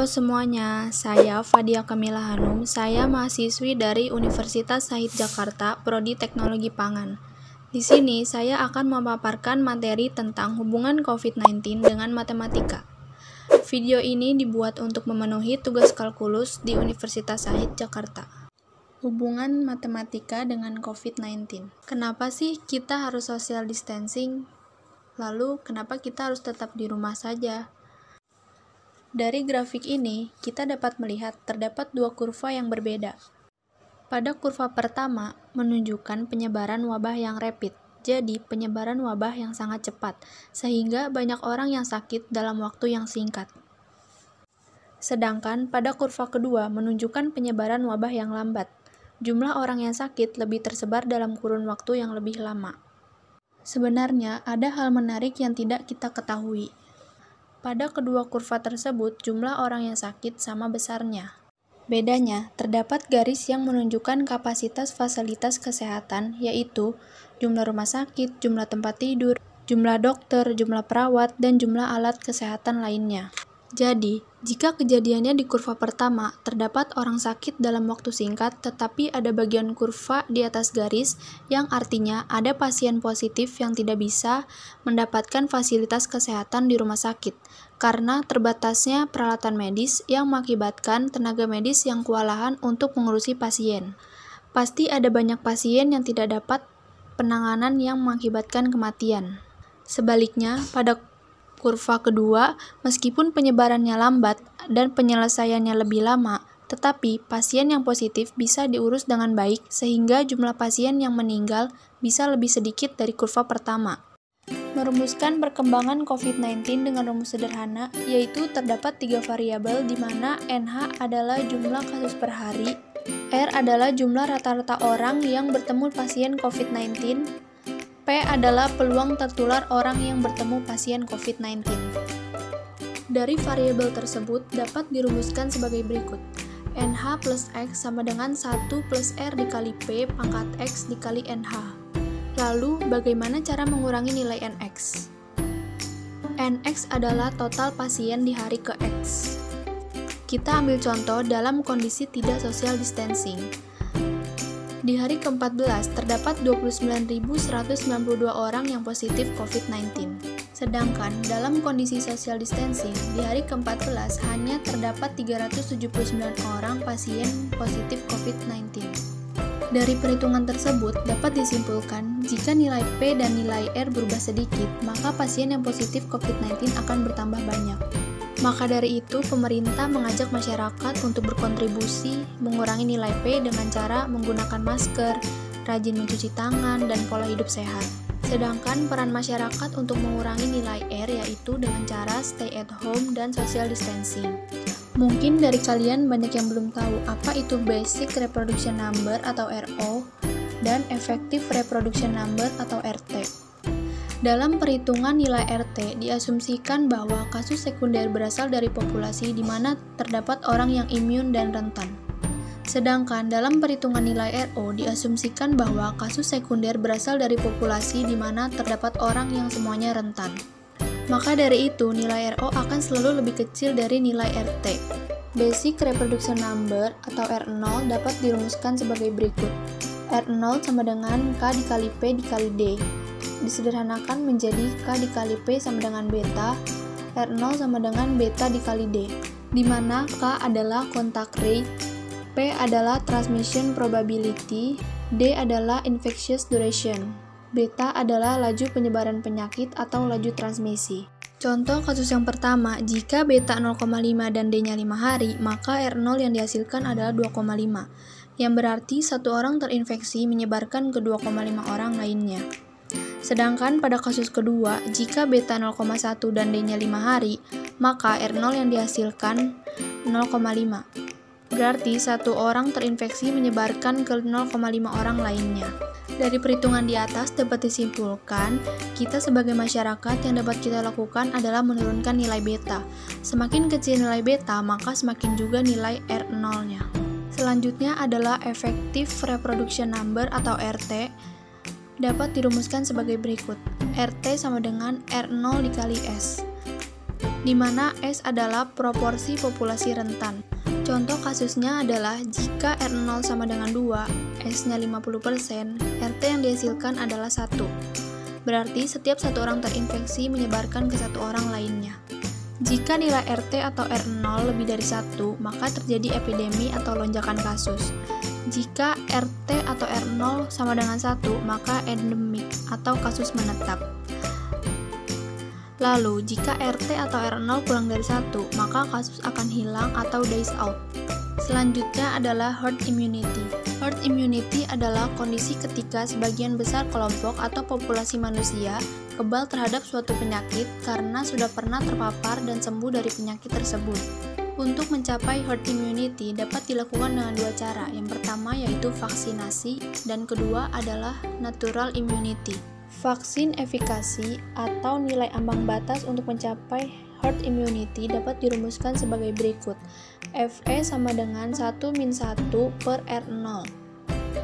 Halo semuanya, saya Fadia Kamila Hanum. Saya mahasiswi dari Universitas Shahid Jakarta, Prodi Teknologi Pangan. Di sini saya akan memaparkan materi tentang hubungan COVID-19 dengan matematika. Video ini dibuat untuk memenuhi tugas kalkulus di Universitas Shahid Jakarta. Hubungan matematika dengan COVID-19. Kenapa sih kita harus social distancing? Lalu, kenapa kita harus tetap di rumah saja? Dari grafik ini, kita dapat melihat terdapat dua kurva yang berbeda. Pada kurva pertama, menunjukkan penyebaran wabah yang rapid, jadi penyebaran wabah yang sangat cepat, sehingga banyak orang yang sakit dalam waktu yang singkat. Sedangkan pada kurva kedua menunjukkan penyebaran wabah yang lambat. Jumlah orang yang sakit lebih tersebar dalam kurun waktu yang lebih lama. Sebenarnya, ada hal menarik yang tidak kita ketahui. Pada kedua kurva tersebut, jumlah orang yang sakit sama besarnya. Bedanya, terdapat garis yang menunjukkan kapasitas fasilitas kesehatan, yaitu jumlah rumah sakit, jumlah tempat tidur, jumlah dokter, jumlah perawat, dan jumlah alat kesehatan lainnya. Jadi, jika kejadiannya di kurva pertama, terdapat orang sakit dalam waktu singkat, tetapi ada bagian kurva di atas garis, yang artinya ada pasien positif yang tidak bisa mendapatkan fasilitas kesehatan di rumah sakit, karena terbatasnya peralatan medis yang mengakibatkan tenaga medis yang kewalahan untuk mengurusi pasien. Pasti ada banyak pasien yang tidak dapat penanganan yang mengakibatkan kematian. Sebaliknya, pada kurva kedua, meskipun penyebarannya lambat dan penyelesaiannya lebih lama, tetapi pasien yang positif bisa diurus dengan baik sehingga jumlah pasien yang meninggal bisa lebih sedikit dari kurva pertama. Merumuskan perkembangan COVID-19 dengan rumus sederhana, yaitu terdapat 3 variabel di mana NH adalah jumlah kasus per hari, R adalah jumlah rata-rata orang yang bertemu pasien COVID-19, P adalah peluang tertular orang yang bertemu pasien COVID-19. Dari variabel tersebut dapat dirumuskan sebagai berikut. NH plus X sama dengan 1 plus R dikali P pangkat X dikali NH. Lalu, bagaimana cara mengurangi nilai NX? NX adalah total pasien di hari ke X. Kita ambil contoh dalam kondisi tidak social distancing. Di hari ke-14, terdapat 29.192 orang yang positif COVID-19. Sedangkan dalam kondisi social distancing, di hari ke-14 hanya terdapat 379 orang pasien positif COVID-19. Dari perhitungan tersebut, dapat disimpulkan, jika nilai P dan nilai R berubah sedikit, maka pasien yang positif COVID-19 akan bertambah banyak. Maka dari itu, pemerintah mengajak masyarakat untuk berkontribusi mengurangi nilai P dengan cara menggunakan masker, rajin mencuci tangan, dan pola hidup sehat. Sedangkan peran masyarakat untuk mengurangi nilai R yaitu dengan cara stay at home dan social distancing. Mungkin dari kalian banyak yang belum tahu apa itu Basic Reproduction Number atau RO dan Effective Reproduction Number atau RT. Dalam perhitungan nilai RT, diasumsikan bahwa kasus sekunder berasal dari populasi di mana terdapat orang yang imun dan rentan. Sedangkan dalam perhitungan nilai RO, diasumsikan bahwa kasus sekunder berasal dari populasi di mana terdapat orang yang semuanya rentan. Maka dari itu, nilai RO akan selalu lebih kecil dari nilai RT. Basic Reproduction Number atau R0 dapat dirumuskan sebagai berikut. R0 sama dengan K dikali P dikali D. Disederhanakan menjadi K dikali P sama dengan beta, R0 sama dengan beta dikali D, di mana K adalah contact rate, P adalah transmission probability, D adalah infectious duration, beta adalah laju penyebaran penyakit atau laju transmisi. Contoh kasus yang pertama, jika beta 0,5 dan D-nya 5 hari, maka R0 yang dihasilkan adalah 2,5, yang berarti satu orang terinfeksi menyebarkan ke 2,5 orang lainnya. Sedangkan pada kasus kedua, jika beta 0,1 dan D-nya 5 hari, maka R0 yang dihasilkan 0,5. Berarti satu orang terinfeksi menyebarkan ke 0,5 orang lainnya. Dari perhitungan di atas dapat disimpulkan, kita sebagai masyarakat yang dapat kita lakukan adalah menurunkan nilai beta. Semakin kecil nilai beta, maka semakin juga nilai R0-nya. Selanjutnya adalah Effective Reproduction Number atau RT, dapat dirumuskan sebagai berikut. RT sama dengan R0 dikali S. di mana S adalah proporsi populasi rentan. Contoh kasusnya adalah jika R0 sama dengan 2, S-nya 50%, RT yang dihasilkan adalah 1. Berarti setiap satu orang terinfeksi menyebarkan ke satu orang lainnya. Jika nilai RT atau R0 lebih dari 1, maka terjadi epidemi atau lonjakan kasus. Jika RT atau R0 sama dengan 1, maka endemik atau kasus menetap. Lalu, jika RT atau R0 kurang dari 1, maka kasus akan hilang atau days out. Selanjutnya adalah herd immunity. Herd immunity adalah kondisi ketika sebagian besar kelompok atau populasi manusia kebal terhadap suatu penyakit karena sudah pernah terpapar dan sembuh dari penyakit tersebut. Untuk mencapai herd immunity dapat dilakukan dengan dua cara. Yang pertama yaitu vaksinasi dan kedua adalah natural immunity. Vaksin efikasi atau nilai ambang batas untuk mencapai herd immunity dapat dirumuskan sebagai berikut. Fe sama dengan 1-1 per R0.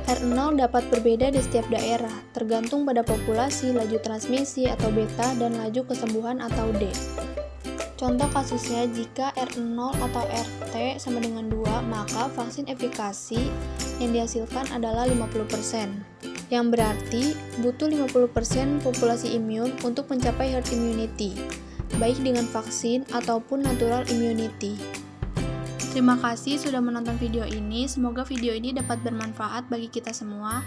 R0 dapat berbeda di setiap daerah, tergantung pada populasi, laju transmisi atau beta, dan laju kesembuhan atau D. Contoh kasusnya, jika R0 atau RT sama dengan 2, maka vaksin efikasi yang dihasilkan adalah 50%. Yang berarti butuh 50% populasi imun untuk mencapai herd immunity, baik dengan vaksin ataupun natural immunity. Terima kasih sudah menonton video ini, semoga video ini dapat bermanfaat bagi kita semua.